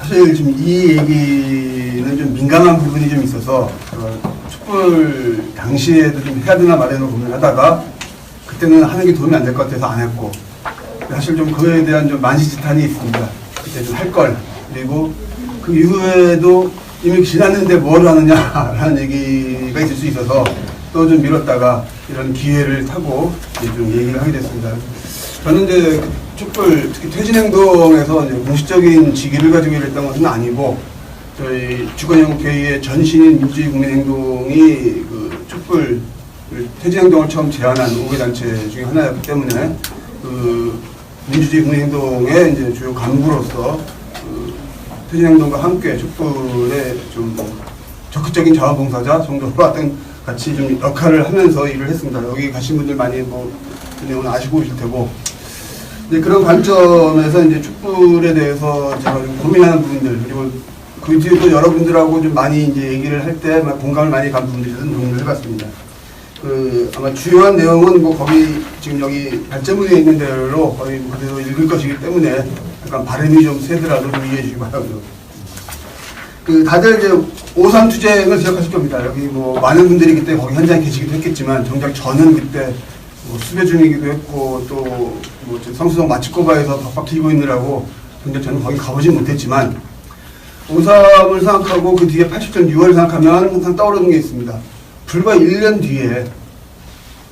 사실 지금 이 얘기는 좀 민감한 부분이 좀 있어서 촛불 당시에도 좀 해야 되나 말해야 되나 고민하다가 그때는 하는 게 도움이 안 될 것 같아서 안 했고, 사실 좀 그거에 대한 좀 만시지탄이 있습니다. 그때 좀 할 걸. 그리고 그 이후에도 이미 지났는데 뭘 하느냐라는 얘기가 있을 수 있어서 또 좀 미뤘다가 이런 기회를 타고 이제 좀 얘기를 하게 됐습니다. 저는 이제 촛불, 특히 퇴진행동에서 이제 공식적인 직위를 가지고 일했던 것은 아니고, 저희 주권영국회의의 전신인 민주주의 국민행동이 그 촛불 퇴진행동을 처음 제안한 5개 단체 중에 하나였기 때문에 그 민주주의 국민행동의 이제 주요 간부로서 그 퇴진행동과 함께 촛불에 좀 적극적인 자원봉사자 정도로 하여튼 같이 좀 역할을 하면서 일을 했습니다. 여기 가신 분들 많이 뭐 그 내용은 아시고 계실 테고, 이제 그런 관점에서 이제 촛불에 대해서 제가 좀 고민하는 부분들, 그리고 그 뒤에도 여러분들하고 좀 많이 이제 얘기를 할 때 공감을 많이 간 부분들에 대해서 논의를 해봤습니다. 그 아마 주요한 내용은 뭐 거기 지금 여기 발제문에 있는 대로 거의 그대로 읽을 것이기 때문에 약간 발음이 좀 세더라도 좀 이해해 주시기 바라고요. 그 다들 이제 5.3 투쟁을 기억하실 겁니다. 여기 뭐 많은 분들이 그때 거기 현장에 계시기도 했겠지만, 정작 저는 그때 뭐 수배 중이기도 했고 또 뭐 성수동 마치코바에서 박박 튀고 있느라고 정작 저는 거기 가보진 못했지만, 5.3을 생각하고 그 뒤에 87년 6월 생각하면 항상 떠오르는 게 있습니다. 불과 1년 뒤에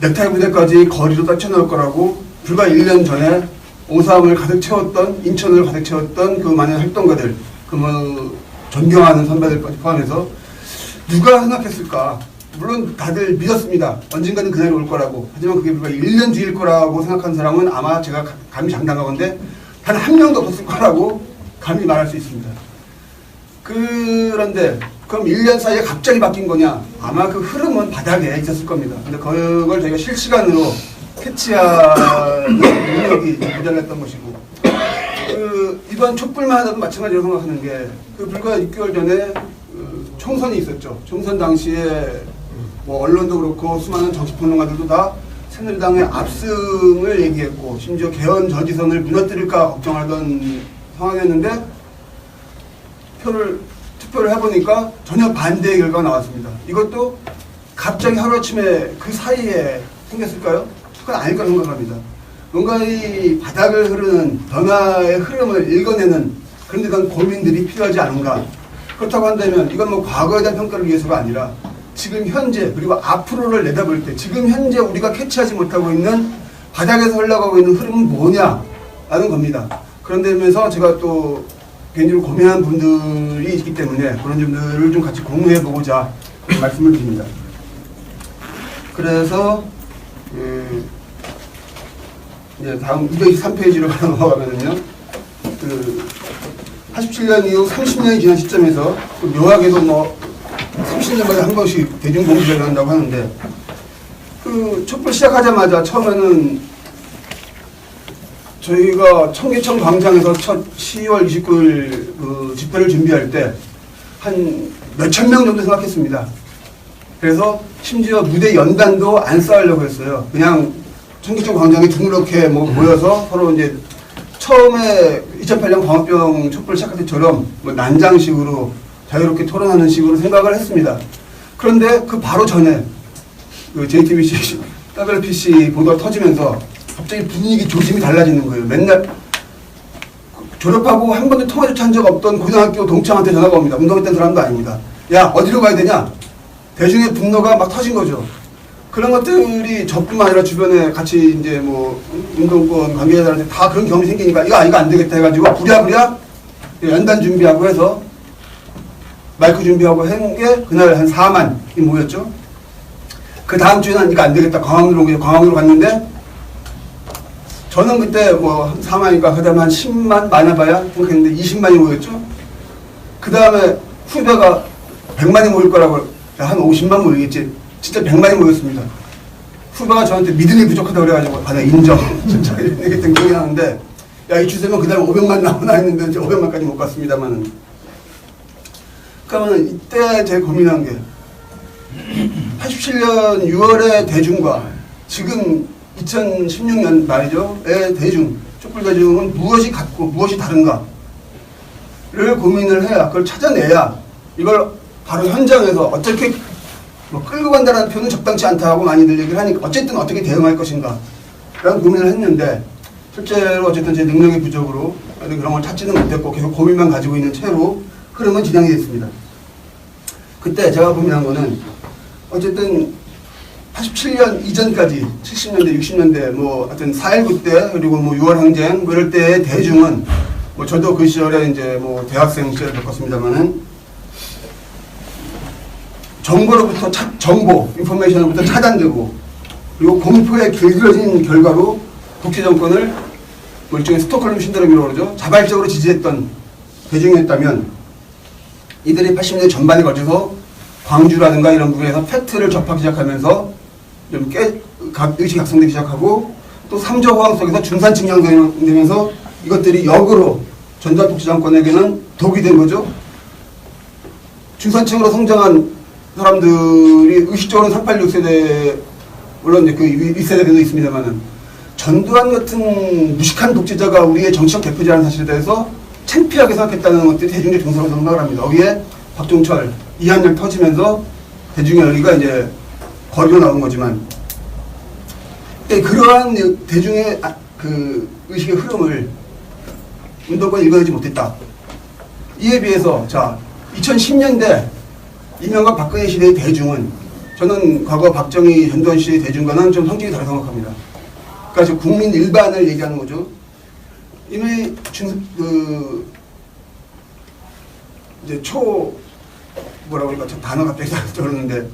넥타이 부대까지 거리로 떨쳐놓을 거라고 불과 1년 전에 5.3을 가득 채웠던, 인천을 가득 채웠던 그 많은 활동가들, 그 뭐 존경하는 선배들까지 포함해서 누가 생각했을까? 물론 다들 믿었습니다. 언젠가는 그날이 올 거라고. 하지만 그게 불과 1년 뒤일 거라고 생각한 사람은 아마 제가 감히 장담하건대 단 한 명도 없었을 거라고 감히 말할 수 있습니다. 그런데 그럼 1년 사이에 갑자기 바뀐 거냐? 아마 그 흐름은 바닥에 있었을 겁니다. 근데 그걸 저희가 실시간으로 캐치하는 능력이 모자랐던 것이고, 그 이번 촛불만 하다도 마찬가지로 생각하는 게, 그 불과 6개월 전에 그 총선이 있었죠. 총선 당시에 뭐 언론도 그렇고 수많은 정치평론가들도 다 새누리당의 압승을 얘기했고, 심지어 개헌 저지선을 무너뜨릴까 걱정하던 상황이었는데, 투표를 해보니까 전혀 반대의 결과가 나왔습니다. 이것도 갑자기 하루아침에 그 사이에 생겼을까요? 그건 아닐 거라 생각합니다. 뭔가 이 바닥을 흐르는 변화의 흐름을 읽어내는 그런 데 대한 고민들이 필요하지 않은가. 그렇다고 한다면 이건 뭐 과거에 대한 평가를 위해서가 아니라 지금 현재, 그리고 앞으로를 내다볼 때 지금 현재 우리가 캐치하지 못하고 있는 바닥에서 흘러가고 있는 흐름은 뭐냐라는 겁니다. 그런 데면서 제가 또 개인적으로 고민하는 분들이 있기 때문에 그런 점들을 좀 같이 공유해보고자 말씀을 드립니다. 그래서 이제 다음 223페이지로 넘어가면은요, 87년 이후 30년이 지난 시점에서 묘하게도 뭐 30년마다 한 번씩 대중공개를 한다고 하는데, 그 촛불 시작하자마자 처음에는 저희가 청계천 광장에서 첫 10월 29일 그 집회를 준비할 때 한 몇천 명 정도 생각했습니다. 그래서 심지어 무대 연단도 안 쌓으려고 했어요. 그냥 청계천 광장에 둥그렇게 뭐 모여서 서로 이제 처음에 2008년 광우병 촛불 시작할 때처럼 뭐 난장식으로 자유롭게 토론하는 식으로 생각을 했습니다. 그런데 그 바로 전에 그 JTBC, WPC 보도가 터지면서 갑자기 분위기 조짐이 달라지는 거예요. 맨날 졸업하고 한 번도 통화조차 한 적 없던 고등학교 동창한테 전화가 옵니다. 운동했던 사람도 아닙니다. 야, 어디로 가야 되냐? 대중의 분노가 막 터진 거죠. 그런 것들이 저뿐만 아니라 주변에 같이 이제 뭐 운동권 관계자들한테 다 그런 경험이 생기니까 이거 안 되겠다 해가지고 부랴부랴 연단 준비하고 해서 마이크 준비하고 한 게 그날 한 4만이 모였죠. 그 다음 주에는 이거 안 되겠다. 광화문으로 갔는데, 저는 그때 뭐 4만이니까 그 다음에 한 10만 많아봐야 생각했는데 20만이 모였죠. 그 다음에 후배가 100만이 모일 거라고, 한 50만 모이겠지. 진짜 100만이 모였습니다. 후배가 저한테 믿음이 부족하다고 그래가지고, 아, 나 인정. 진짜 얘기했던 기억이 나는데, 야, 이 추세면 그 다음에 500만 나오나 했는데 이제 500만까지 못 갔습니다만은. 그러면 이때 제가 고민한 게 87년 6월의 대중과 지금 2016년 말이죠. 의 대중, 촛불 대중은 무엇이 같고 무엇이 다른가를 고민을 해야, 그걸 찾아내야 이걸 바로 현장에서 어떻게 뭐 끌고 간다는 표현은 적당치 않다고 많이들 얘기를 하니까 어쨌든 어떻게 대응할 것인가 라는 고민을 했는데, 실제로 어쨌든 제 능력의 부족으로 그런 걸 찾지는 못했고 계속 고민만 가지고 있는 채로 흐름은 진행이 됐습니다. 그때 제가 고민한 거는 어쨌든 87년 이전까지 70년대, 60년대 뭐 하여튼 4.19 때 그리고 뭐 6월 항쟁 뭐 이럴 때의 대중은 뭐 저도 그 시절에 이제 뭐 대학생 시절을 겪었습니다만은 정보로부터 정보, 인포메이션으로부터 차단되고 그리고 공포에 길들여진 결과로 독재 정권을 뭐 일종의 스톡홀름 신드롬이라고 그러죠. 자발적으로 지지했던 대중이었다면 이들이 80년대 전반에 걸쳐서 광주라든가 이런 부분에서 팩트를 접하기 시작하면서 좀 의식이 각성되기 시작하고 또 3조 호황 속에서 중산층 형성되면서 이것들이 역으로 전두환 독재 정권에게는 독이 된 거죠. 중산층으로 성장한 사람들이 의식적으로는 386세대 물론 이제 그 윗세대들도 있습니다만은 전두환 같은 무식한 독재자가 우리의 정치적 대표자라는 사실에 대해서 창피하게 생각했다는 것들이 대중적 정서로 생각을 합니다. 거기에 박종철, 이한열 터지면서 대중의 열기가 이제 거리로 나온 거지만 그러한 대중의 그 의식의 흐름을 운동권 읽어내지 못했다. 이에 비해서 자 2010년대 이명박 박근혜 시대의 대중은 저는 과거 박정희 전두환 시대의 대중과는 좀 성질이 다르다고 생각합니다. 그러니까 국민 일반을 얘기하는 거죠. 이미 이제 뭐라고 그럴까 저 단어 갑자기 떠오르는데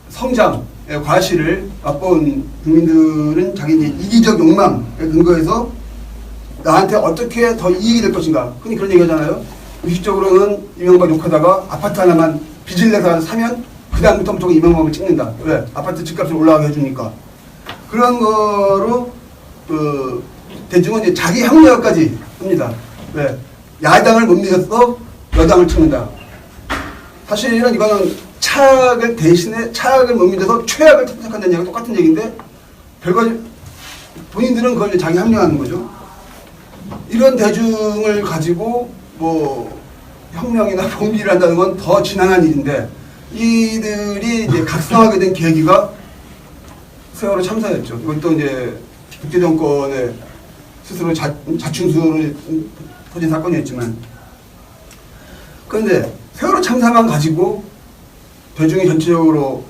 성장의 과실을 맛본 국민들은 자기 이기적 욕망에 근거해서 나한테 어떻게 더 이익이 될 것인가. 흔히 그런 얘기 하잖아요. 의식적으로는 이명박 욕하다가 아파트 하나만 빚을 내서 사면 그 다음부터 무조건 이명박을 찍는다. 왜? 아파트 집값을 올라가게 해주니까. 그런 거로 대중은 이제 자기 합리화까지 합니다. 왜? 야당을 못 믿어서 여당을 찍는다. 사실은 이거는 차악을 대신에 차악을 못 믿어서 최악을 택한다는 얘기가 똑같은 얘기인데 결과적으로 본인들은 그걸 자기 합리화하는 거죠. 이런 대중을 가지고 뭐 혁명이나 봉기를 한다는 건 더 지난한 일인데 이들이 이제 각성하게 된 계기가 세월호 참사였죠. 이것도 이제 독재 정권의 스스로 자충수를 터진 사건이었지만 그런데 세월호 참사만 가지고 대중이 전체적으로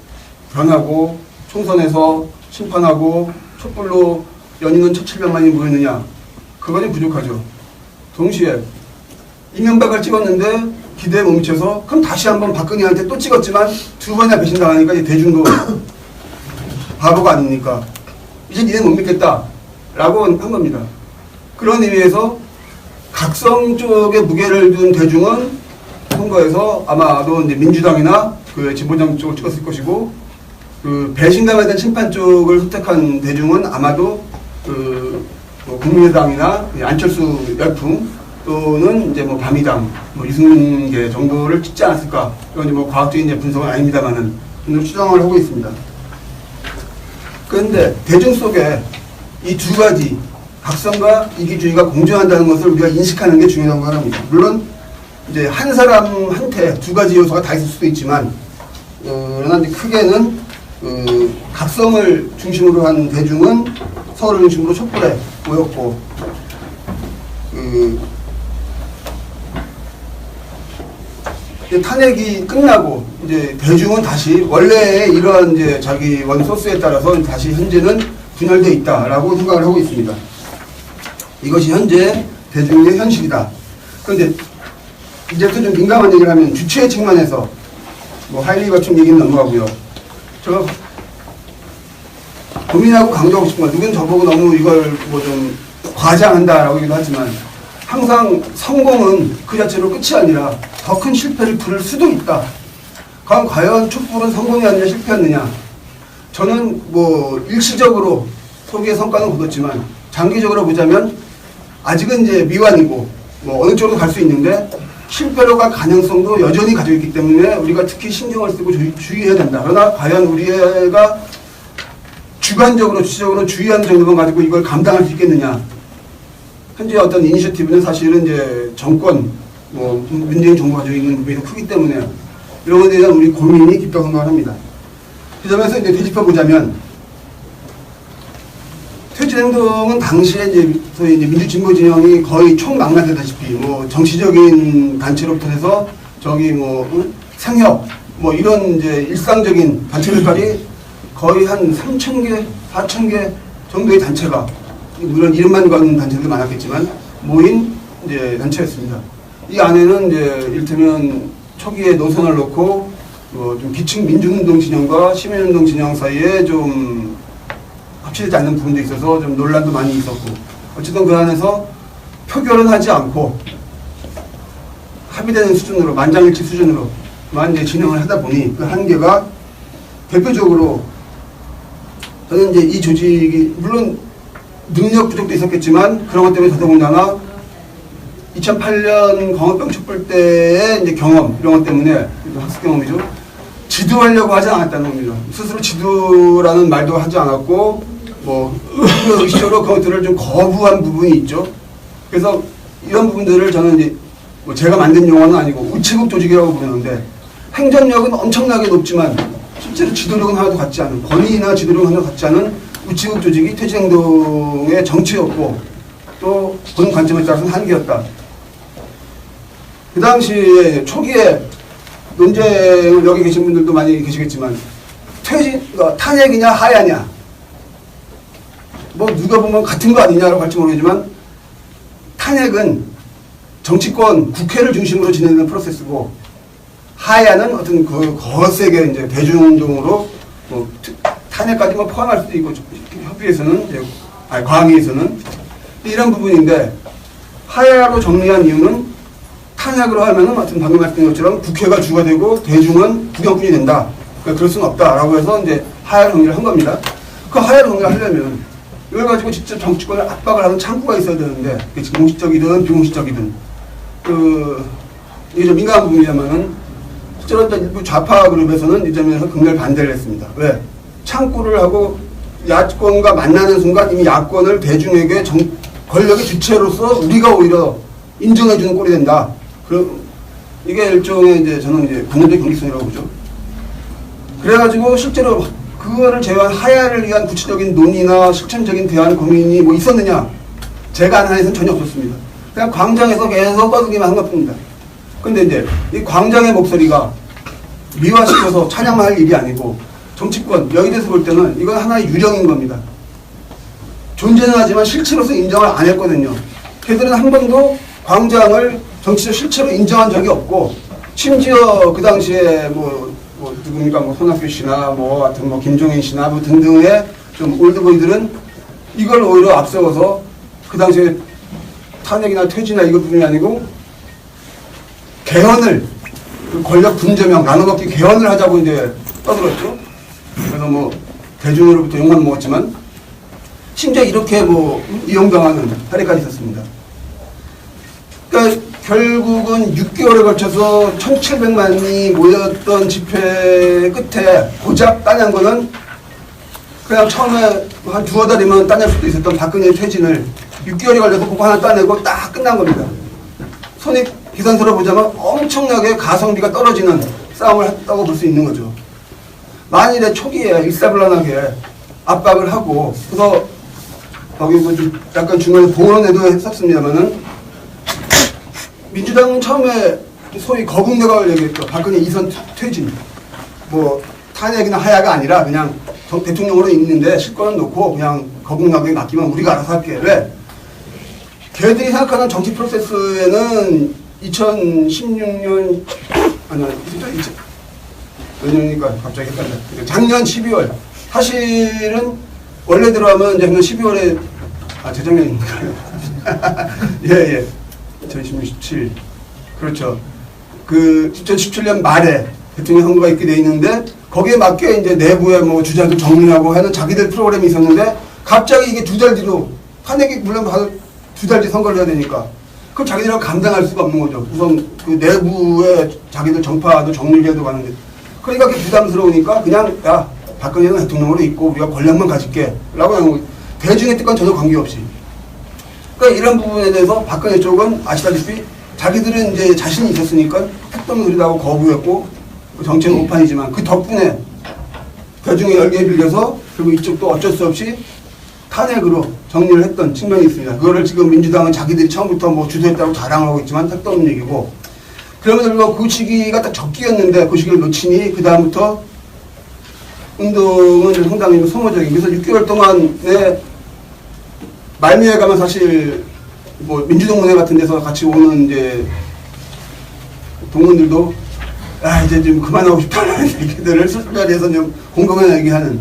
변하고 총선에서 심판하고 촛불로 연인은 1,700만이 모였느냐 그거는 부족하죠. 동시에 이명박을 찍었는데 기대에 못 미쳐서 그럼 다시 한번 박근혜한테 또 찍었지만 두 번이나 배신당하니까 이제 대중도 바보가 아닙니까? 이제 니네 못 믿겠다 라고 한 겁니다. 그런 의미에서 각성 쪽에 무게를 둔 대중은 선거에서 아마도 이제 민주당이나 그 진보당 쪽을 찍었을 것이고 그 배신당에 대한 심판 쪽을 선택한 대중은 아마도 뭐 국민의당이나 안철수 열풍 또는 이제 뭐 바미당, 뭐 유승계 정도를 찍지 않았을까. 이건 이제 뭐 과학적인 이제 분석은 아닙니다만은 추정을 하고 있습니다. 그런데 대중 속에 이 두 가지 각성과 이기주의가 공존한다는 것을 우리가 인식하는 게 중요하다고 합니다. 물론 이제 한 사람한테 두 가지 요소가 다 있을 수도 있지만 그러나 이제 크게는 각성을 중심으로 한 대중은 서울을 중심으로 촛불에 모였고 탄핵이 끝나고 이제 대중은 다시 원래의 이러한 이제 자기 원소스에 따라서 다시 현재는 분열되어 있다라고 생각을 하고 있습니다. 이것이 현재 대중의 현실이다. 그런데 이제부터 좀 민감한 얘기를 하면 주체의 측면에서 뭐 하이리 같은 얘기는 넘어가고요. 제가 고민하고 강조하고 싶은 건 누군 저보고 너무 이걸 뭐 좀 과장한다라고 얘기도 하지만 항상 성공은 그 자체로 끝이 아니라 더 큰 실패를 부를 수도 있다. 그럼 과연 촛불은 성공이었느냐 실패였느냐. 저는 뭐 일시적으로 소기의 성과는 거뒀지만 장기적으로 보자면 아직은 이제 미완이고 뭐 어느 쪽으로 갈 수 있는데 실패로 갈 가능성도 여전히 가지고 있기 때문에 우리가 특히 신경을 쓰고 주의해야 된다. 그러나 과연 우리가 주관적으로 주체적으로 주의하는 정도만 가지고 이걸 감당할 수 있겠느냐. 현재 어떤 이니셔티브는 사실은 이제 정권, 뭐, 문재인 정부가 가지고 있는 부분이 크기 때문에 이런 것에 대한 우리 고민이 깊다고 생각을 합니다. 그 점에서 이제 되짚어보자면, 퇴진행동은 당시에 이제 소위 이제 민주진보 진영이 거의 총망라되다시피 뭐 정치적인 단체로부터 해서 저기 뭐 생협 뭐 이런 이제 일상적인 단체들까지 거의 한 3,000개, 4,000개 정도의 단체가 물론 이름만 거는 단체들도 많았겠지만 모인 이제 단체였습니다. 이 안에는 이제 이를테면 초기에 노선을 놓고 좀 기층 민주운동 진영과 시민운동 진영 사이에 좀 합치지 않는 부분도 있어서 좀 논란도 많이 있었고 어쨌든 그 안에서 표결은 하지 않고 합의되는 수준으로 만장일치 수준으로만 이제 진행을 하다 보니 그 한계가 대표적으로 저는 이제 이 조직이 물론 능력 부족도 있었겠지만 그런 것 때문에 더더군다나 2008년 광우병 촛불 때의 이제 경험 이런 것 때문에 학습 경험이죠. 지도하려고 하지 않았다는 겁니다. 스스로 지도라는 말도 하지 않았고 뭐 의식적으로 그것들을 좀 거부한 부분이 있죠. 그래서 이런 부분들을 저는 이제 뭐 제가 만든 용어는 아니고 우체국 조직이라고 부르는데 행정력은 엄청나게 높지만 실제로 지도력은 하나도 같지 않은 권위나 지도력은 하나도 같지 않은 우체국 조직이 퇴진행동의 정치였고 또 본 관점에 따라서는 한계였다. 그 당시에 초기에 논쟁을 여기 계신 분들도 많이 계시겠지만 탄핵이냐 하야냐 뭐 누가 보면 같은 거 아니냐라고 할지 모르겠지만 탄핵은 정치권 국회를 중심으로 진행되는 프로세스고 하야는 어떤 그 거세게 이제 대중운동으로 뭐 탄핵까지 뭐 포함할 수도 있고 협의에서는 이제 과항위에서는 이런 부분인데 하야로 정리한 이유는 탄핵으로 하면은 하여튼 방금 말씀드린 것처럼 국회가 주가 되고 대중은 구경꾼이 된다. 그러니까 그럴 수는 없다라고 해서 이제 하야 정리를 한 겁니다. 그 하야 정리를 하려면 이걸 가지고 직접 정치권을 압박을 하는 창구가 있어야 되는데 공식적이든 비공식적이든 이게 좀 민감한 부분이지만은 실제로 일부 좌파 그룹에서는 이 점에서 극렬 반대를 했습니다. 왜? 창구를 하고 야권과 만나는 순간 이미 야권을 대중에게 권력의 주체로서 우리가 오히려 인정해주는 꼴이 된다. 이게 일종의 이제 저는 이제 군대의 경직성이라고 보죠. 그래가지고 실제로 그거를 제외한 하야를 위한 구체적인 논의나 실천적인 대안 고민이 뭐 있었느냐? 제가 아는 한에서는 전혀 없었습니다. 그냥 광장에서 계속 떠들기만 한 것뿐입니다. 근데 이제 이 광장의 목소리가 미화시켜서 찬양만 할 일이 아니고 정치권, 여기 대해서 볼 때는 이건 하나의 유령인 겁니다. 존재는 하지만 실체로서 인정을 안 했거든요. 걔들은 한 번도 광장을 정치적 실체로 인정한 적이 없고 심지어 그 당시에 누굽니까 손학규 씨나 하여튼 김종인 씨나 등등의 좀 올드보이들은 이걸 오히려 앞세워서 그 당시에 탄핵이나 퇴진이나 이것 뿐이 아니고 개헌을 권력 분저명 나눠먹기 개헌을 하자고 이제 떠들었죠. 그래서 대중으로부터 욕만 먹었지만 심지어 이렇게 이용당하는 사례까지 있었습니다. 그러니까 결국은 6개월에 걸쳐서 1,700만이 모였던 집회 끝에 고작 따낸 거는 그냥 처음에 한 두어 달이면 따낼 수도 있었던 박근혜 퇴진을 6개월이 걸려서 그거 하나 따내고 딱 끝난 겁니다. 손익 계산서로 보자면 엄청나게 가성비가 떨어지는 싸움을 했다고 볼 수 있는 거죠. 만일에 초기에 일사불란하게 압박을 하고 그래서 거기 좀 약간 중간에 봉헌에도 했었습니다만은 민주당은 처음에 소위 거국내각을 얘기했죠. 박근혜 2선 퇴진. 탄핵이나 하야가 아니라 그냥 대통령으로 있는데 실권은 놓고 그냥 거국내각에 맡기면 우리가 알아서 할게. 왜? 걔들이 생각하는 정치 프로세스에는 2016년, 몇 년이니까 갑자기 헷갈려. 작년 12월. 사실은 원래대로 하면 작년 12월에, 재작년인가요? 예. 2017. 그렇죠. 2017년 말에 대통령 선거가 있게 돼 있는데 거기에 맞게 이제 내부에 주자들 정리하고 하는 자기들 프로그램이 있었는데 갑자기 이게 두 달 뒤로 탄핵이 물론 두 달 뒤 선거를 해야 되니까 그럼 자기들은 감당할 수가 없는 거죠. 우선 그 내부에 자기들 정파도 정리해도 가는데 그러니까 그게 부담스러우니까 그냥 야 박근혜는 대통령으로 있고 우리가 권력만 가질게 라고 하는 거예요. 대중의 뜻과는 전혀 관계없이. 그러니까 이런 부분에 대해서 박근혜 쪽은 아시다시피 자기들은 이제 자신이 있었으니까 택도 누리다고 거부했고 정치는 오판이지만 그 덕분에 대중의 열기에 빌려서 그리고 이쪽도 어쩔 수 없이 탄핵으로 정리를 했던 측면이 있습니다. 그거를 지금 민주당은 자기들이 처음부터 뭐 주도했다고 자랑하고 있지만 택도 없는 얘기고, 그러면서 불구하고 그 시기가 딱 적기였는데 그 시기를 놓치니 그 다음부터 운동은 상당히 소모적인, 그래서 6개월 동안에 말미에 가면 사실 뭐 민주동문회 같은 데서 같이 오는 이제 동문들도 이제 좀 그만하고 싶다는 얘기들을 술자리에서 좀 공공연하게 얘기하는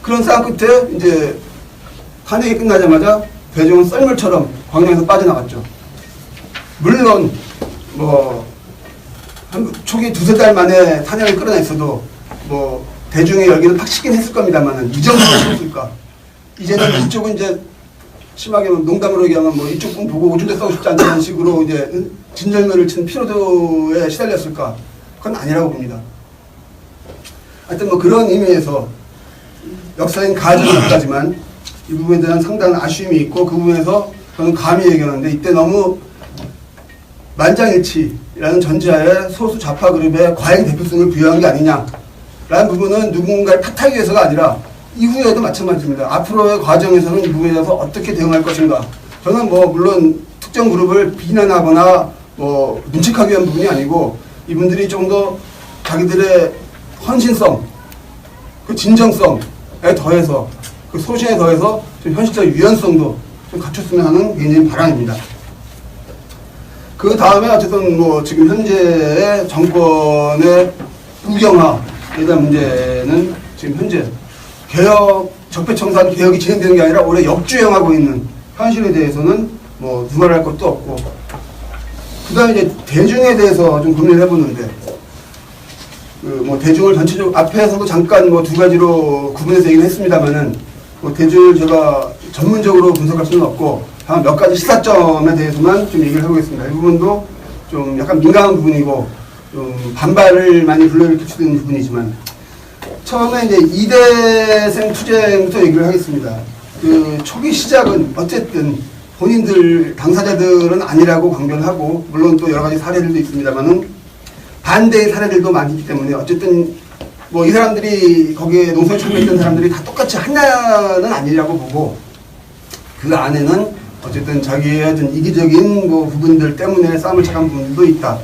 그런 싸움 끝에 이제 탄핵이 끝나자마자 대중은 썰물처럼 광장에서 빠져나갔죠. 물론 뭐 초기 두세 달 만에 탄핵을 끌어냈어도 뭐 대중의 열기는 팍 식긴 했을 겁니다만은 이 정도로 식었을까? 이제는 이쪽은 이제 심하게 농담으로 얘기하면 뭐 이쪽 분 보고 오줌 싸고 싶지 않다는 식으로 이제 진절미를 친 피로도에 시달렸을까? 그건 아니라고 봅니다. 하여튼 뭐 그런 의미에서 역사인 가정은 없다지만 이 부분에 대한 상당한 아쉬움이 있고, 그 부분에서 저는 감히 얘기하는데 이때 너무 만장일치라는 전제하에 소수 좌파 그룹의 과잉 대표성을 부여한 게 아니냐라는 부분은 누군가를 탓하기 위해서가 아니라 이후에도 마찬가지입니다. 앞으로의 과정에서는 이 부분에 대해서 어떻게 대응할 것인가. 저는 뭐 물론 특정 그룹을 비난하거나 뭐 눈치하기 위한 부분이 아니고 이분들이 좀 더 자기들의 헌신성, 그 진정성에 더해서 그 소신에 더해서 좀 현실적 유연성도 좀 갖췄으면 하는 개인적인 바람입니다. 그 다음에 어쨌든 뭐 지금 현재의 정권의 우경화에 대한 문제는 지금 현재 개혁, 적폐청산 개혁이 진행되는 게 아니라 올해 역주행하고 있는 현실에 대해서는 뭐 두말할 것도 없고, 그 다음에 이제 대중에 대해서 좀 고민을 해보는데, 그 뭐 대중을 전체적으로 앞에서도 잠깐 뭐 두 가지로 구분해서 얘기를 했습니다만은 뭐 대중을 제가 전문적으로 분석할 수는 없고 다만 몇 가지 시사점에 대해서만 좀 얘기를 해보겠습니다. 이 부분도 좀 약간 민감한 부분이고 좀 반발을 많이 불러일으킬 수 있는 부분이지만, 처음에 이제 이대생 투쟁부터 얘기를 하겠습니다. 그 초기 시작은 어쨌든 본인들 당사자들은 아니라고 강변하고, 물론 또 여러 가지 사례들도 있습니다만은 반대의 사례들도 많기 때문에 어쨌든 뭐 이 사람들이 거기에 농성에 참여했던 사람들이 다 똑같이 하나는 아니라고 보고, 그 안에는 어쨌든 자기의 어떤 이기적인 뭐 부분들 때문에 싸움을 착한 부분도 있다.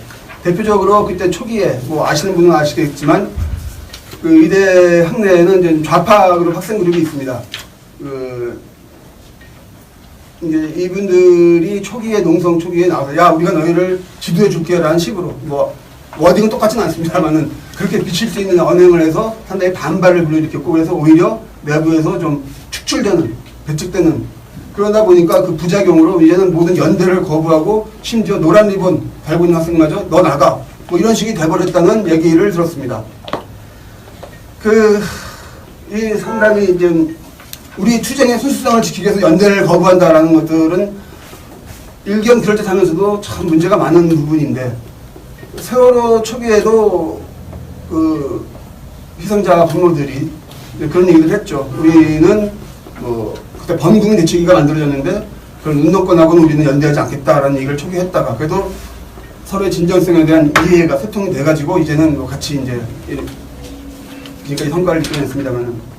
대표적으로 그때 초기에 뭐 아시는 분은 아시겠지만 그 이대 학내에는 이제 좌파 그룹 학생 그룹이 있습니다. 이제 이분들이 초기에 농성 초기에 나와서 야 우리가 너희를 지도해 줄게라는 식으로 뭐 워딩은 똑같지는 않습니다만은 그렇게 비칠 수 있는 언행을 해서 상당히 반발을 불러일으켰고, 그래서 오히려 내부에서 좀 축출되는 배척되는, 그러다 보니까 그 부작용으로 이제는 모든 연대를 거부하고 심지어 노란 리본 달고 있는 학생마저 너 나가 뭐 이런 식이 돼버렸다는 얘기를 들었습니다. 이 상당히 이제 우리 투쟁의 순수성을 지키기 위해서 연대를 거부한다라는 것들은 일견 그럴듯하면서도 참 문제가 많은 부분인데, 세월호 초기에도 그 희생자 부모들이 그런 얘기를 했죠. 우리는 뭐 그때 범국민 대책위가 만들어졌는데 그런 운동권하고는 우리는 연대하지 않겠다라는 얘기를 초기에 했다가 그래도 서로의 진정성에 대한 이해가 소통이 돼가지고 이제는 뭐 같이 이제 지금까지 성과를 이끌어냈습니다만은,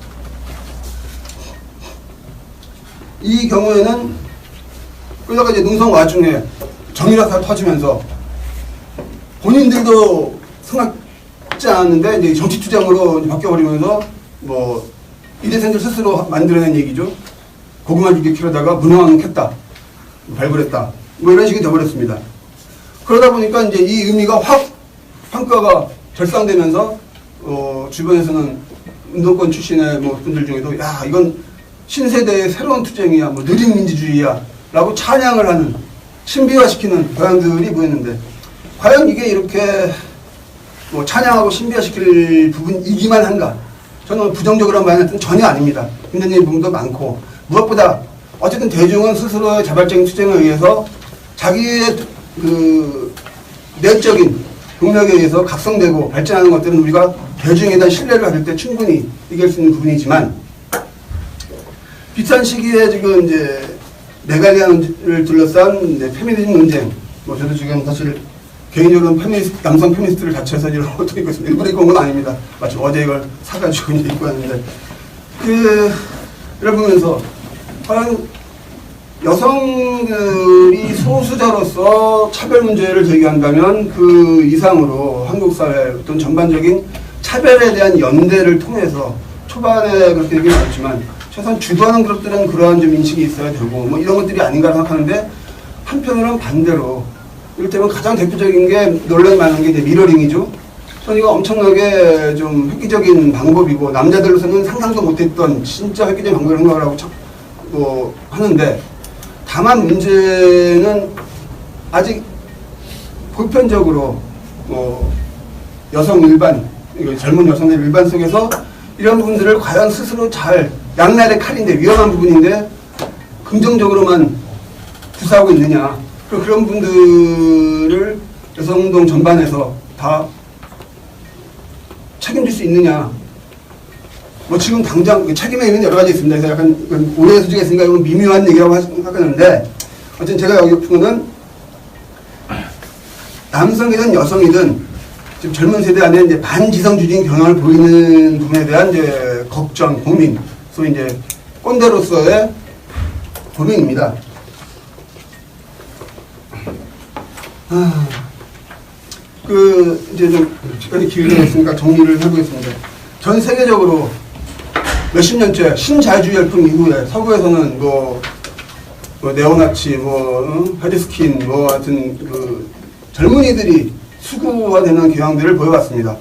이 경우에는 그러다가 이제 농성 와중에 정유라사가 터지면서 본인들도 생각지 않았는데 이제 정치투쟁으로 바뀌어버리면서 뭐 이대생들 스스로 만들어낸 얘기죠. 고구마 줄기 키우다가 문어왕 캤다, 발굴했다, 뭐 이런 식이 돼버렸습니다. 그러다 보니까 이제 이 의미가 확 평가가 절상되면서 주변에서는 운동권 출신의 뭐 분들 중에도 야 이건 신세대의 새로운 투쟁이야, 뭐 느린 민주주의야 라고 찬양을 하는, 신비화시키는 경향들이 보였는데, 과연 이게 이렇게 뭐 찬양하고 신비화시킬 부분이기만 한가? 저는 부정적으로 한 바에는 전혀 아닙니다. 힘든 부분도 많고, 무엇보다 어쨌든 대중은 스스로의 자발적인 투쟁에 의해서 자기의 그 내적인 동력에 의해서 각성되고 발전하는 것들은 우리가 대중에 대한 신뢰를 가질 때 충분히 이길 수 있는 부분이지만, 비슷한 시기에 지금 이제 메갈리아를 둘러싼 페미니즘 논쟁. 뭐 저도 지금 사실 개인적으로는 남성 페미니스트를 자처해서 이런 것도 있고 있습니다. 일부러 입고 온 건 아닙니다. 마치 어제 이걸 사가지고 입고 왔는데 이를 보면서 과연 여성들이 소수자로서 차별 문제를 제기한다면 그 이상으로 한국 사회 어떤 전반적인 차별에 대한 연대를 통해서 초반에 그렇게 얘기는 나왔지만 최소한 주도하는 그룹들은 그러한 좀 인식이 있어야 되고 뭐 이런 것들이 아닌가 생각하는데 한편으로는 반대로 이를테면 가장 대표적인 게 논란이 많은 게 이제 미러링이죠. 저는 이거 엄청나게 좀 획기적인 방법이고 남자들로서는 상상도 못했던 진짜 획기적인 방법을 생각을 하고 하는데 다만 문제는 아직 보편적으로 여성 일반 젊은 여성의 일반 속에서 이런 부분들을 과연 스스로 잘 양날의 칼인데 위험한 부분인데 긍정적으로만 구사하고 있느냐 그런 분들을 여성운동 전반에서 다 책임질 수 있느냐 뭐 지금 당장 책임의 의미는 여러 가지 있습니다. 그래서 약간 오해의 소지가 있으니까 이건 미묘한 얘기라고 생각하는데 어쨌든 제가 여기 보는 남성이든 여성이든 지금 젊은 세대 안에 이제 반지성주의적인 경향을 보이는 부분에 대한 이제 걱정, 고민, 소위 이제 꼰대로서의 고민입니다. 이제 좀 시간이 길게 됐으니까 정리를 해보겠습니다. 전 세계적으로 몇십 년째 신자유주의 열풍 이후에 서구에서는 네오나치, 헤드스킨, 하여튼 젊은이들이 수구화되는 경향들을 보여왔습니다.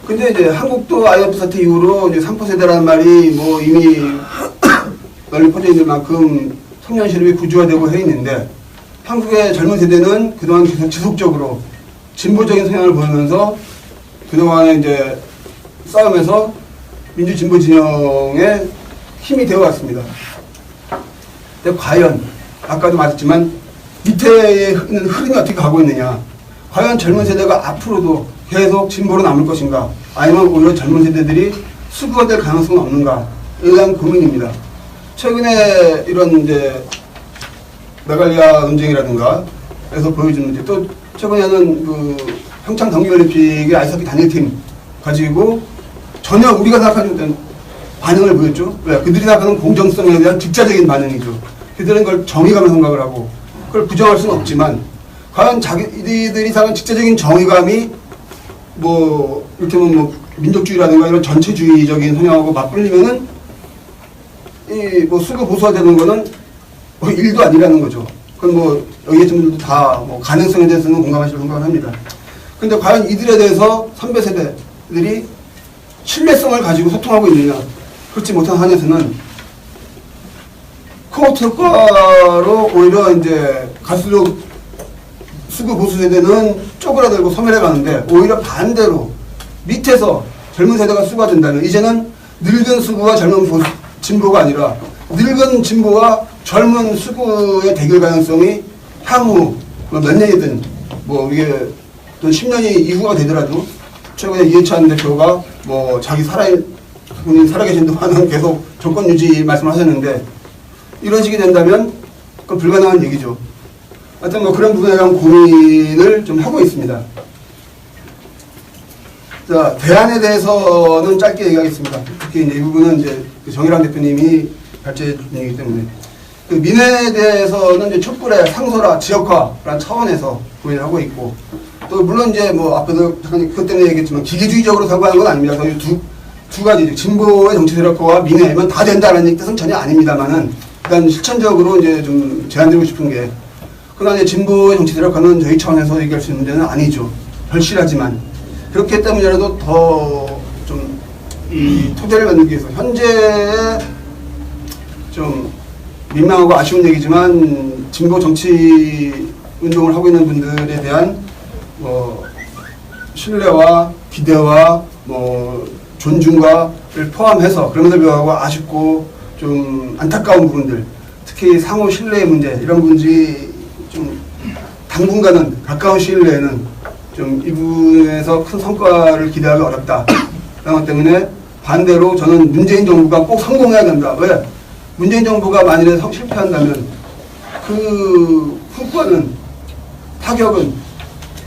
근데 이제 한국도 IMF 사태 이후로 이제 3포 세대라는 말이 이미 널리 퍼져 있는 만큼 청년 실업이 구조화되고 해 있는데 한국의 젊은 세대는 그동안 계속 지속적으로 진보적인 성향을 보이면서 그동안의 이제 싸움에서 민주진보 진영의 힘이 되어 왔습니다. 근데 과연 아까도 말했지만 밑에 있는 흐름이 어떻게 가고 있느냐 과연 젊은 세대가 앞으로도 계속 진보로 남을 것인가 아니면 오히려 젊은 세대들이 수구가 될 가능성은 없는가에 대한 고민입니다. 최근에 이런 이제 메갈리아 논쟁이라든가 에서 보여주는데 또 최근에는 평창 동계올림픽의 아이스하키 단일팀 가지고 전혀 우리가 생각하는 반응을 보였죠. 왜? 그들이 생각하는 공정성에 대한 직자적인 반응이죠. 그들은 그걸 정의감을 생각을 하고 그걸 부정할 수는 없지만 과연 자기들이 생각하는 직자적인 정의감이 이를테면 민족주의라든가 이런 전체주의적인 성향하고 맞불리면은 수구 보수화 되는 거는 일도 아니라는 거죠. 그건 여기 계신 분들도 다 가능성에 대해서는 공감하실 생각을 합니다. 근데 과연 이들에 대해서 선배 세대들이 신뢰성을 가지고 소통하고 있느냐 그렇지 못한 한에서는 코호트 효과로 오히려 이제 갈수록 수구 보수 세대는 쪼그라들고 소멸해 가는데 오히려 반대로 밑에서 젊은 세대가 수구가 된다면 이제는 늙은 수구와 젊은 진보가 아니라 늙은 진보와 젊은 수구의 대결 가능성이 향후 몇 년이든 이게 또 10년이 이후가 되더라도 최근에 이해찬 대표가 자기 본인 살아계신 동안은 계속 정권 유지 말씀을 하셨는데 이런 식이 된다면 그건 불가능한 얘기죠. 하여튼 그런 부분에 대한 고민을 좀 하고 있습니다. 자, 대안에 대해서는 짧게 얘기하겠습니다. 특히 이제 이 부분은 이제 정일환 대표님이 발제해 준 얘기이기 때문에 민회에 대해서는 이제 촛불의 상설화, 지역화라는 차원에서 고민을 하고 있고 또 물론 이제 앞에도 잠깐 그것 때문에 얘기했지만 기계주의적으로 사고하는 건 아닙니다. 두 가지 진보의 정치 세력화와 민회면 다 된다는 뜻은 전혀 아닙니다만은 일단 실천적으로 이제 좀 제안드리고 싶은 게 그러나 이제 진보의 정치 세력화는 저희 차원에서 얘기할 수 있는 문제는 아니죠. 절실하지만 그렇기 때문이라도 더 좀 이 토대를 만들기 위해서 현재 좀 민망하고 아쉬운 얘기지만 진보 정치 운동을 하고 있는 분들에 대한 신뢰와 기대와 존중과를 포함해서 그럼에도 불구하고 아쉽고 좀 안타까운 부분들 특히 상호 신뢰의 문제 이런 부분들이 좀 당분간은 가까운 시일 내에는 좀 이 부분에서 큰 성과를 기대하기 어렵다. 그렇기 때문에 반대로 저는 문재인 정부가 꼭 성공해야 된다. 왜? 문재인 정부가 만일에 실패한다면 그 후과는 타격은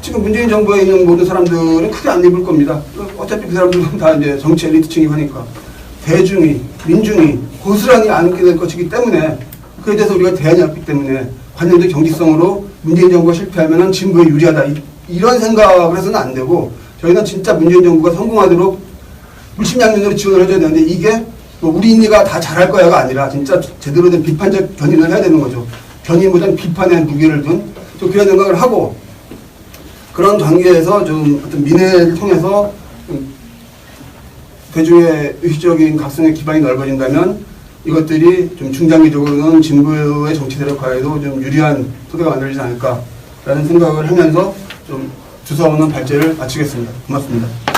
지금 문재인 정부에 있는 모든 사람들은 크게 안 입을 겁니다. 어차피 그 사람들은 다 이제 정치 엘리트층이 하니까 대중이 민중이 고스란히 안게 될 것이기 때문에 그에 대해서 우리가 대안이 없기 때문에 관념적 경직성으로 문재인 정부가 실패하면 진보에 유리하다 이런 생각을 해서는 안 되고 저희는 진짜 문재인 정부가 성공하도록 물심양면으로 지원을 해줘야 되는데 이게 뭐 우리 인리가 다 잘할 거야가 아니라 진짜 제대로 된 비판적 견인을 해야 되는 거죠. 견인보다는 비판의 무게를 둔 또 그런 생각을 하고 그런 관계에서 좀 어떤 민회를 통해서 좀 대중의 의식적인 각성의 기반이 넓어진다면 이것들이 좀 중장기적으로는 진보의 정치 세력화에도 좀 유리한 토대가 만들어지지 않을까라는 생각을 하면서 좀 주사오는 발제를 마치겠습니다. 고맙습니다.